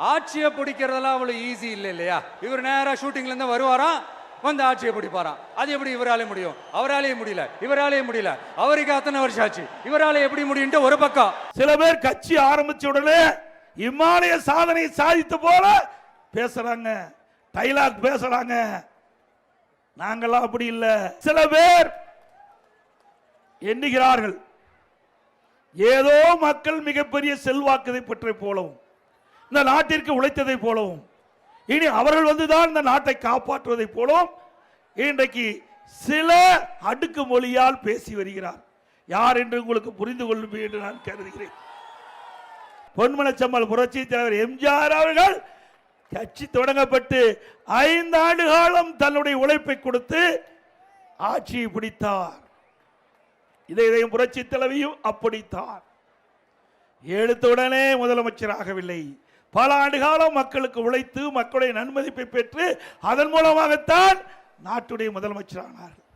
ஆட்சியை பிடிக்கிறதெல்லாம் அவ்வளவு ஈஸி இல்லை இல்லையா? இவர் நேரா ஷூட்டிங்ல இருந்து வருவாராம், வந்து ஆட்சியை பிடிப்பாராம். அது எப்படி இவராலே முடியும்? அவராலே முடியல, இவராலே முடியல. அவருக்கு அத்தனை வருஷம் ஆச்சு, இவராலே எப்படி முடியும்? ஒரு பக்கம் சில பேர் கட்சி ஆரம்பிச்ச உடனே இமாலய சாதனை சாதித்த போல பேசுறாங்க, டைலாக் பேசுறாங்க. நாங்கெல்லாம் அப்படி இல்லை. சில பேர் எண்ணுகிறார்கள் ஏதோ மக்கள் மிகப்பெரிய செல்வாக்கதை பெற்றை போலவும் இந்த நாட்டிற்கு உழைத்ததை போலவும் இனி அவர்கள் வந்துதான் இந்த நாட்டை காப்பாற்றுவதை போலவும் இன்றைக்கு சில அடுக்கு மொழியால் பேசி வருகிறார். யார் என்று உங்களுக்கு புரிந்து கொள்ளும் என்று நான் கருதுகிறேன். பொன்மனச்செம்மல் புரட்சி தலைவர் எம்ஜிஆர் அவர்கள் கட்சி தொடங்கப்பட்டு 5 ஆண்டு காலம் தன்னுடைய உழைப்பை கொடுத்து ஆட்சியை பிடித்தார். இதையும் புரட்சி தலைவியும் அப்படித்தான். எடுத்தவுடனே முதலமைச்சராகவில்லை. பல ஆண்டு காலம் மக்களுக்கு உழைத்து மக்களுடைய நன்மதிப்பை பெற்று அதன் மூலமாகத்தான் நாட்டுடைய முதலமைச்சரானார்கள்.